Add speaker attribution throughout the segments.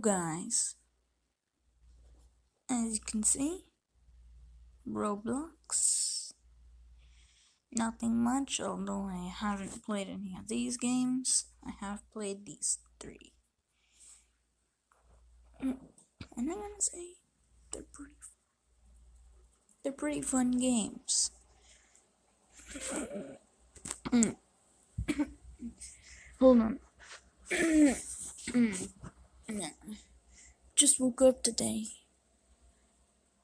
Speaker 1: guys, as you can see, Roblox. Nothing much, although I haven't played any of these games. I have played these three. And I'm gonna say they're pretty fun games. Hold on. Just woke up today.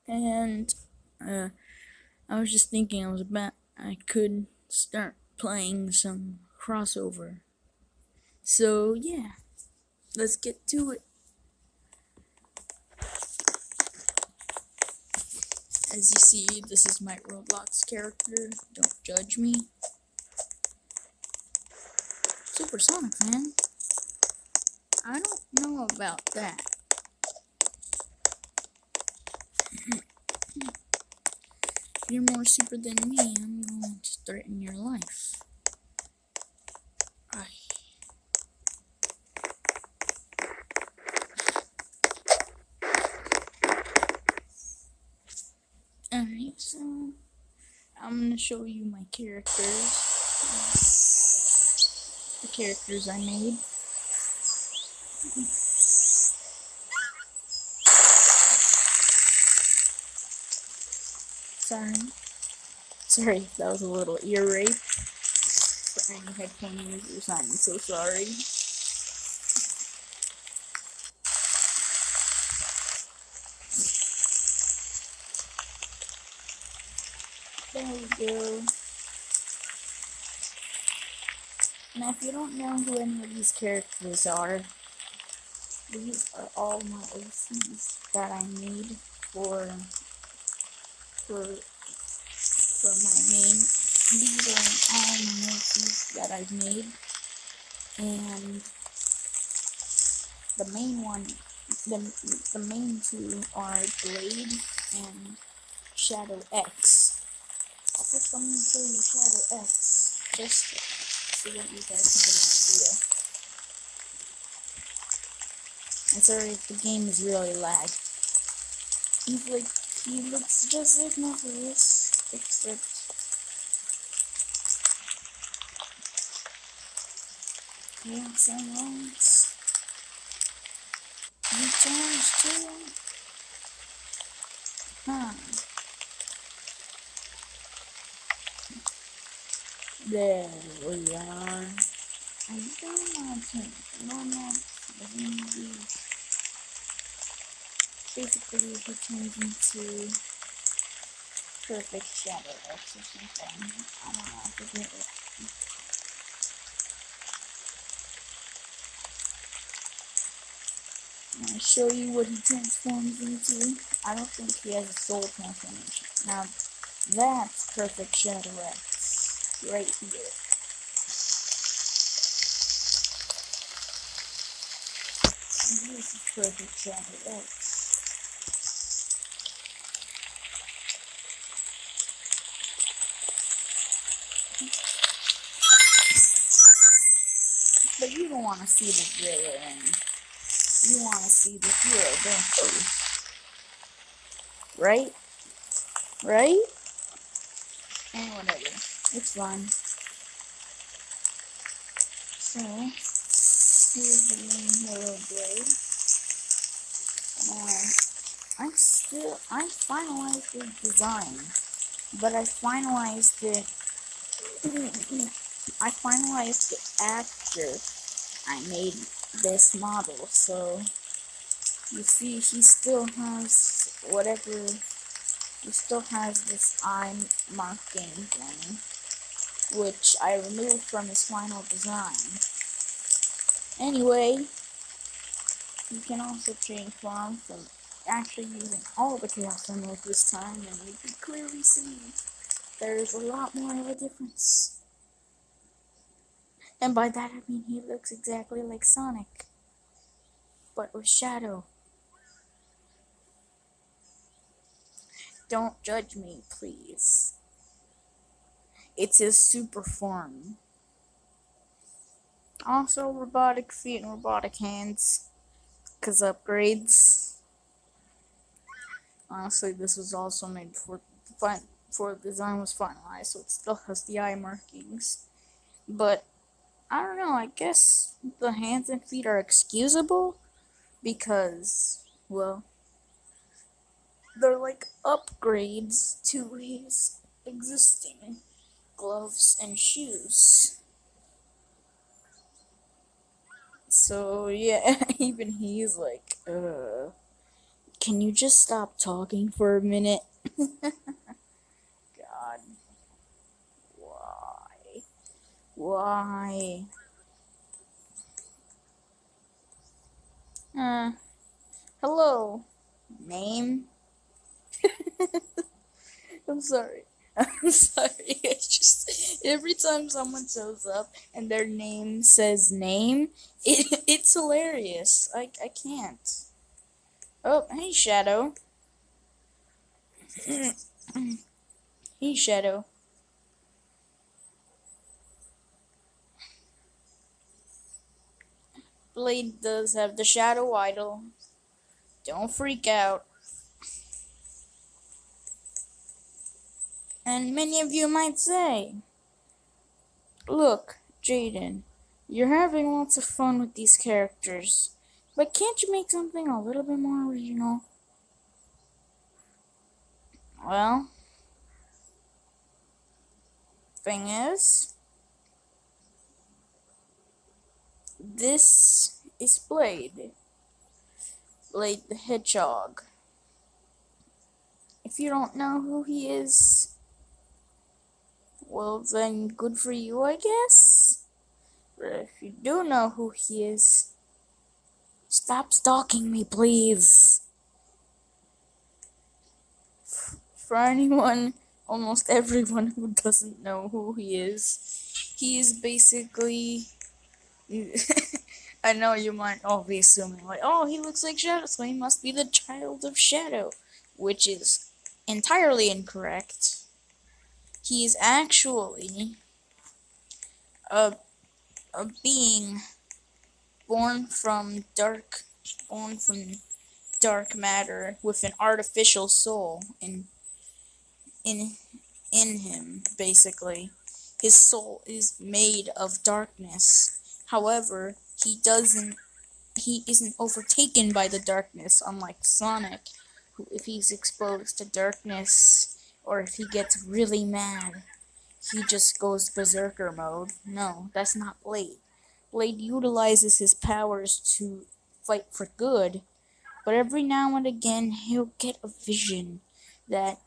Speaker 1: And I was just thinking I could start playing some crossover. So yeah, let's get to it. As you see, this is my Roblox character. Don't judge me. Supersonic, man. I don't know about that. If you're more super than me, I'm going to threaten your life. Alright, so I'm gonna show you my characters. The characters I made. Sorry, that was a little ear rape. For any headphone users, I'm so sorry. There we go. Now, if you don't know who any of these characters are, these are all my OCs that I made for my main. These are all my OCs that I've made, and the main one, the main two are Blade and Shadow X. First, I'm gonna show you Shadow X, just so that you guys can get an idea. I'm sorry if the game is really lagged. He looks just like Morpheus, except he has some wrongs. He turns too. Huh. There we are. I don't know basically he turns into Perfect Shadow X or something. I don't know, I forget it. I'm gonna show you what he transforms into. I don't think he has a soul transformation. Now, that's Perfect Shadow X, right here. And this is Perfect Shadow X. But you don't want to see the villain. You want to see the hero, don't you? Right? Right? And whatever. It's fun. So, here's the main hero Blade. I finalized the design, but I finalized it after I made this model, so you see he still has this eye marking thing, which I removed from his final design. Anyway, you can also transform from actually using all the chaos symbols this time, and you can clearly see there's a lot more of a difference. And by that I mean he looks exactly like Sonic, but with shadow. Don't judge me, please. It's his super form. Also robotic feet and robotic hands. Cause upgrades. Honestly, this was also made before the design was finalized, so it still has the eye markings. But I don't know. I guess the hands and feet are excusable because, well, they're like upgrades to his existing gloves and shoes. So yeah, even he's like, can you just stop talking for a minute? God, why? Why? Uh, hello. Name? I'm sorry. I'm sorry. It's just every time someone shows up and their name says name, it's hilarious. I can't. Oh, hey Shadow. Hey Shadow. Blade does have the Shadow Idol. Don't freak out. And many of you might say, look, Jaden, you're having lots of fun with these characters, but can't you make something a little bit more original? Well, thing is, this is Blade. Blade the Hedgehog. If you don't know who he is, well then good for you, I guess. But if you do know who he is, stop stalking me, please. For anyone, almost everyone who doesn't know who he is basically. I know you might all be assuming, like, oh, he looks like Shadow, so he must be the child of Shadow, which is entirely incorrect. He is actually a, a being born from dark matter with an artificial soul in in him, basically. His soul is made of darkness. However, he isn't overtaken by the darkness, unlike Sonic, who, if he's exposed to darkness, or if he gets really mad, he just goes berserker mode. No, that's not Blade. Blade utilizes his powers to fight for good, but every now and again he'll get a vision that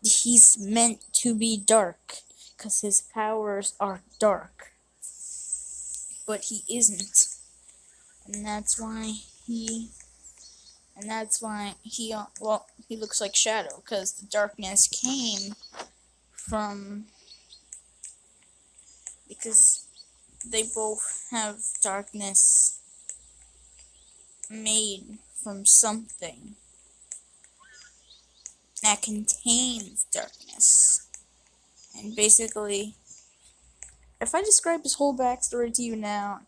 Speaker 1: he's meant to be dark, because his powers are dark. But he isn't. And that's why he well, he looks like Shadow, because the darkness came from, because they both have darkness made from something that contains darkness. And basically, if I describe his whole backstory to you now,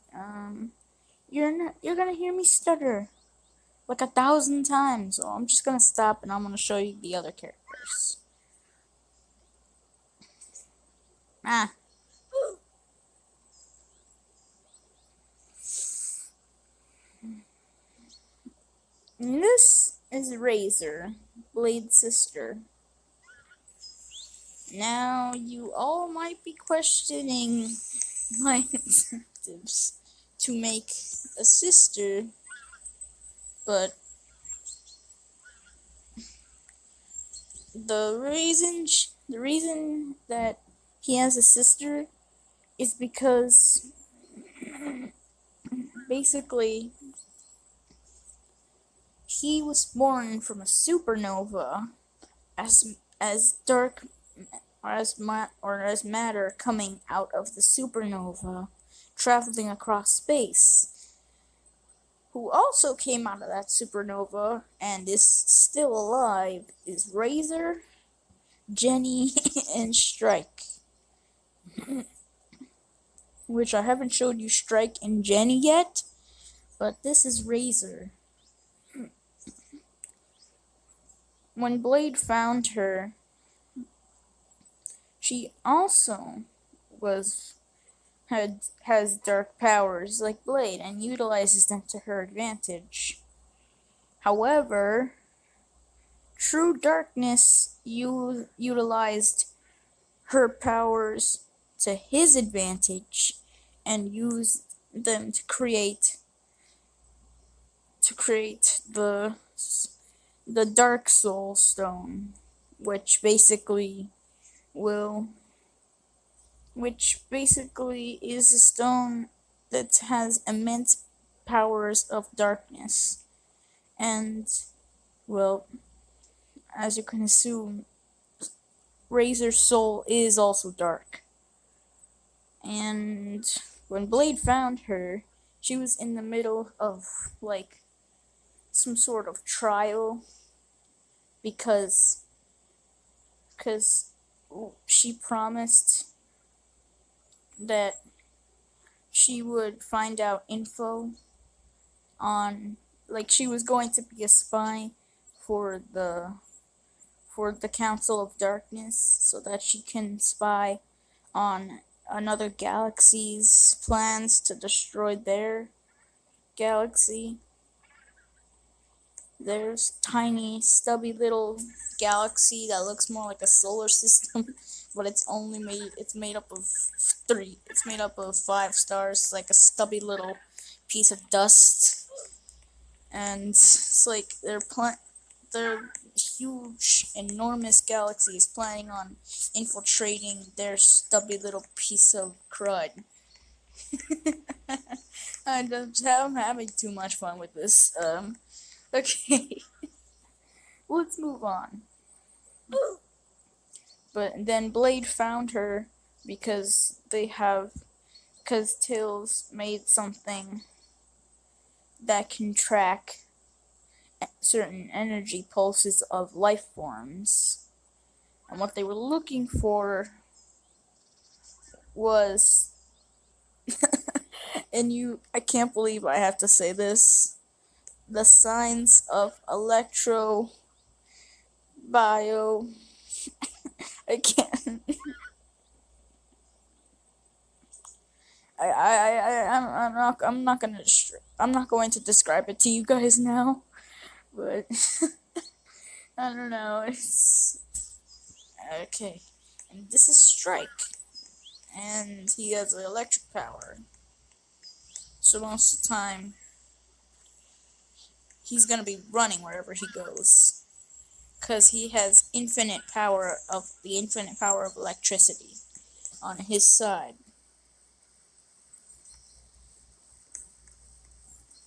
Speaker 1: you're gonna hear me stutter like 1,000 times, so I'm just gonna stop and I'm gonna show you the other characters. Ah. This is Razor, Blade's sister. Now, you all might be questioning my incentives to make a sister, but the reason that he has a sister is because basically he was born from a supernova as dark or as matter coming out of the supernova, traveling across space. Who also came out of that supernova and is still alive is Razor, Jenny, and Strike. Which I haven't showed you Strike and Jenny yet, But this is Razor. When Blade found her, she also was has dark powers like Blade and utilizes them to her advantage. However, True Darkness utilized her powers to his advantage and used them to create the Dark Soul Stone, which basically will which basically is a stone that has immense powers of darkness. And, well, as you can assume, Razor's soul is also dark. And when Blade found her, she was in the middle of, like, some sort of trial because she promised that she would find out info on, like, she was going to be a spy for the Council of Darkness so that she can spy on another galaxy's plans to destroy their galaxy. There's tiny, stubby little galaxy that looks more like a solar system, but it's made up of it's made up of 5 stars, like a stubby little piece of dust. And it's like they're huge, enormous galaxies planning on infiltrating their stubby little piece of crud. I'm having too much fun with this. Okay, let's move on. But then Blade found her because Tails made something that can track certain energy pulses of life forms. And what they were looking for was I can't believe I have to say this, the signs of bio. I can't. I'm not going to describe it to you guys now, but I don't know. It's okay. And this is Strike, and he has electric power. So most of the time, he's gonna be running wherever he goes, because he has the infinite power of electricity on his side.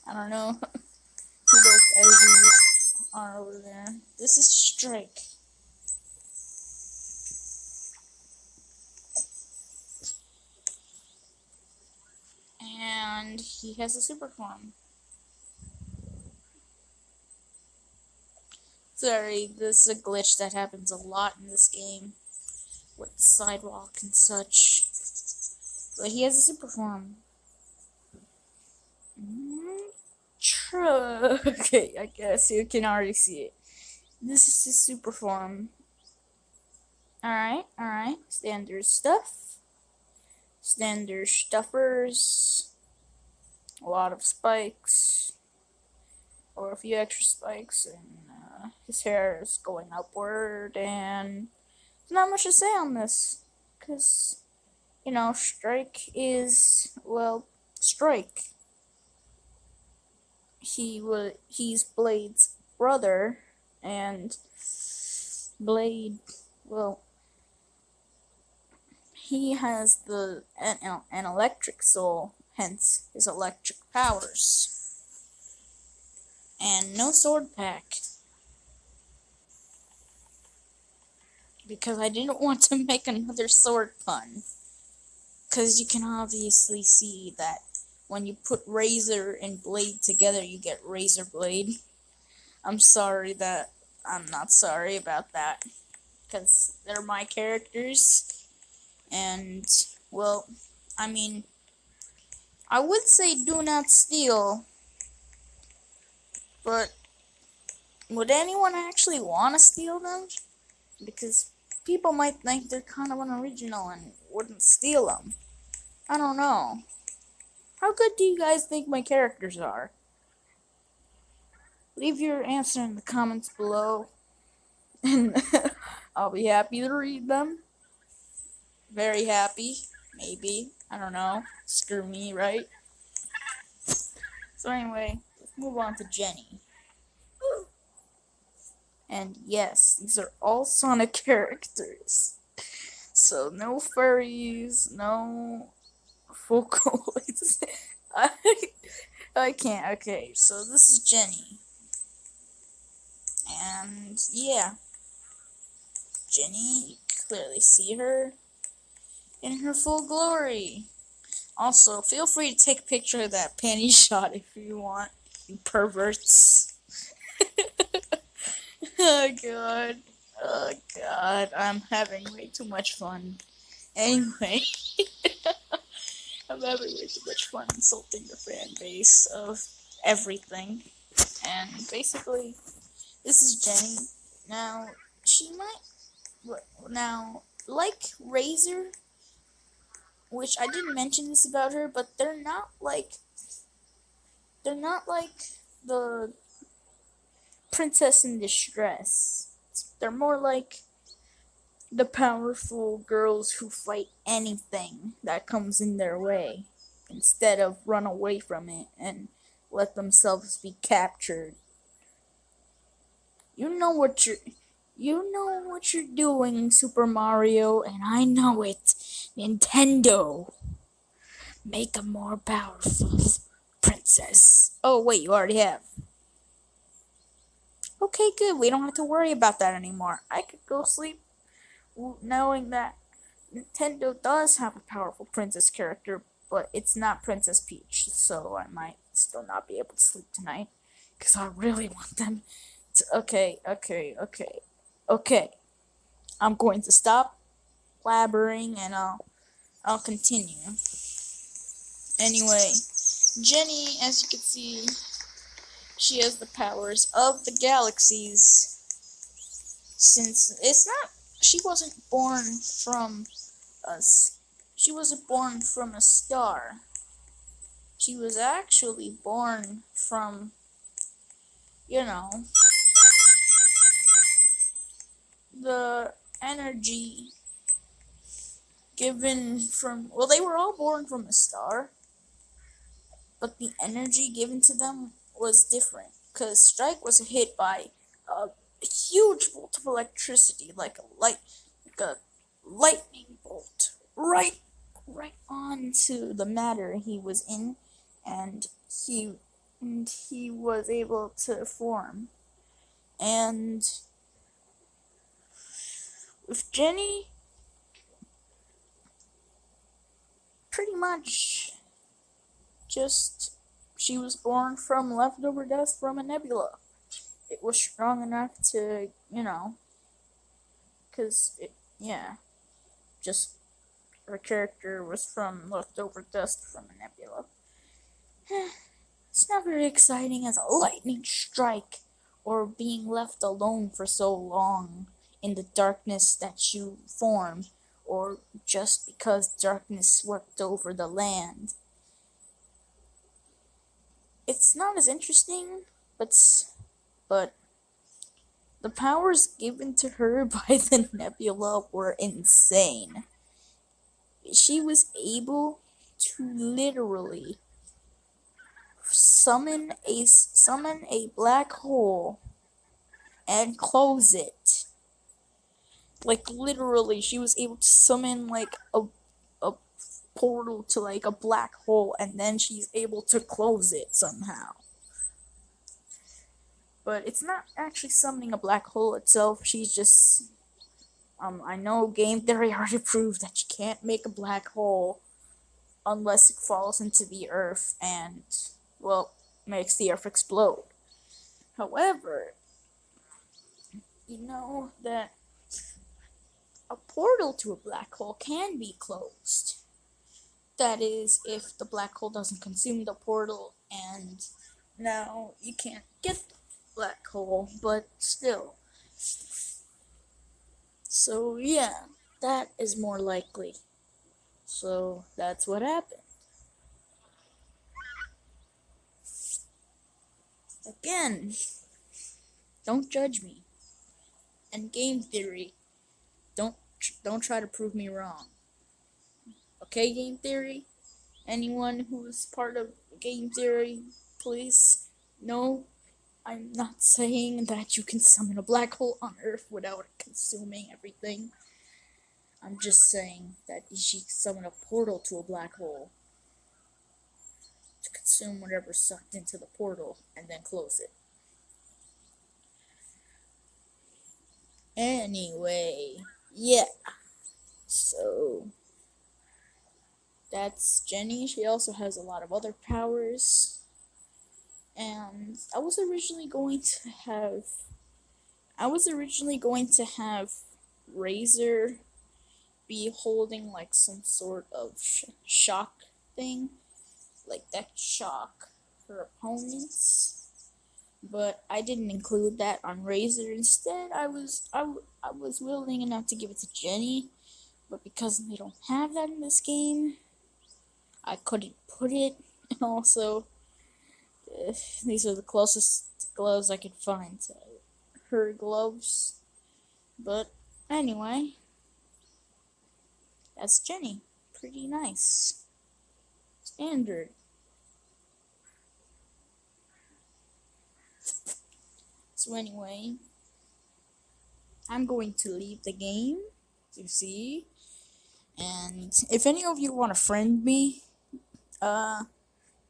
Speaker 1: I don't know who those guys are over there. This is Strike. And he has a super form. Sorry, this is a glitch that happens a lot in this game with the sidewalk and such. But he has a super form. Okay, I guess you can already see it. This is his super form. Alright. Standard stuff. Standard stuffers. A lot of spikes. Or a few extra spikes. And his hair is going upward. And there's not much to say on this. Because, Strike is, well, Strike. He's Blade's brother, and Blade, well, he has an electric soul, hence his electric powers. And no sword pack. Because I didn't want to make another sword pun. Because you can obviously see that when you put Razor and Blade together, you get Razor Blade. I'm not sorry about that. Because they're my characters. And, well, I mean, I would say do not steal, But would anyone actually want to steal them? Because people might think they're kind of unoriginal and wouldn't steal them. I don't know. How good do you guys think my characters are? Leave your answer in the comments below, and I'll be happy to read them. Very happy, maybe. I don't know. Screw me, right? So anyway, let's move on to Jenny. And yes, these are all Sonic characters. So no furries, no Vocaloids. I, I can't. Okay, so this is Jenny. And yeah, Jenny, you can clearly see her in her full glory. Also, feel free to take a picture of that panty shot if you want, you perverts. Oh god. Oh god, I'm having way too much fun. Anyway, I'm having way too much fun insulting the fan base of everything. And basically, this is Jenny. Now, she might. Now, like Razor, which I didn't mention this about her, but they're not like. They're not like the princess in distress. They're more like the powerful girls who fight anything that comes in their way instead of run away from it and let themselves be captured. You know what you're doing, Super Mario, and I know it. Nintendo, make a more powerful princess. Oh wait, you already have. Okay, good. We don't have to worry about that anymore. I could go sleep knowing that Nintendo does have a powerful princess character, but it's not Princess Peach, so I might still not be able to sleep tonight, because I really want them to. Okay. I'm going to stop blabbering and I'll continue. Anyway, Jenny, as you can see, she has the powers of the galaxies. Since she wasn't born from us. She wasn't born from a star. She was actually born from, you know, the energy given from. Well, they were all born from a star, but the energy given to them was different. Because Strike was hit by a huge bolt of electricity, like a lightning bolt, right onto the matter he was in, and he was able to form. And with Jenny, pretty much just she was born from leftover dust from a nebula. It was strong enough to, yeah, just her character was from leftover dust from a nebula. It's not very exciting as a lightning strike or being left alone for so long in the darkness that you form, or just because darkness swept over the land. It's not as interesting, but the powers given to her by the nebula were insane. She was able to literally summon a black hole and close it. Like literally, she was able to summon like a portal to like a black hole, and then she's able to close it somehow. But it's not actually summoning a black hole itself. She's just I know game theory already proved that you can't make a black hole unless it falls into the earth and, well, makes the earth explode. However, you know that a portal to a black hole can be closed. That is, if the black hole doesn't consume the portal, and now you can't get the black hole, but still. So yeah, that is more likely. So that's what happened. Again, don't judge me. And game theory, don't try to prove me wrong. Okay, game theory? Anyone who is part of game theory, please? No, I'm not saying that you can summon a black hole on Earth without consuming everything. I'm just saying that you should summon a portal to a black hole to consume whatever's sucked into the portal and then close it. Anyway, yeah. So that's Jenny. She also has a lot of other powers. And I was originally going to have Razor be holding like some sort of shock thing, like that shock her opponents. But I didn't include that on Razor. Instead, I was willing enough to give it to Jenny, but because they don't have that in this game, I couldn't put it. And also, these are the closest gloves I could find to her gloves. But anyway, that's Jenny. Pretty nice. Standard. So anyway, I'm going to leave the game, you see. And if any of you want to friend me,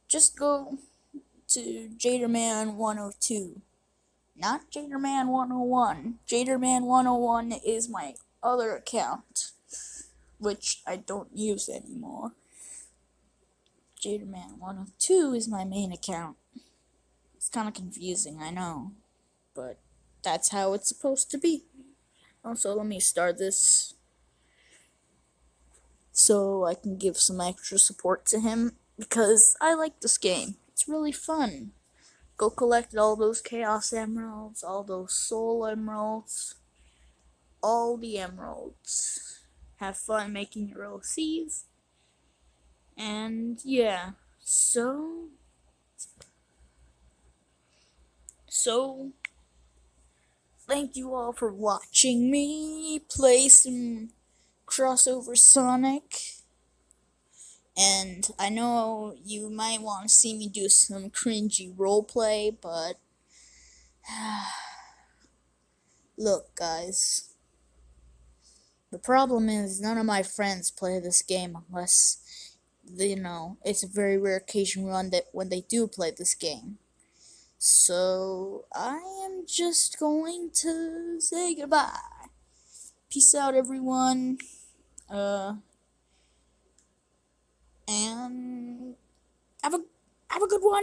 Speaker 1: just go to Jaderman102. Not Jaderman101. Jaderman101 is my other account, which I don't use anymore. Jaderman102 is my main account. It's kind of confusing, I know, but that's how it's supposed to be. Also, let me start this so I can give some extra support to him, because I like this game. It's really fun. Go collect all those Chaos Emeralds, all those Soul Emeralds, all the Emeralds. Have fun making your OCs. And yeah, so thank you all for watching me play some crossover Sonic. And I know you might want to see me do some cringy roleplay, but look, guys, the problem is none of my friends play this game unless, it's a very rare occasion when they do play this game. So I am just going to say goodbye. Peace out, everyone. And have a good one.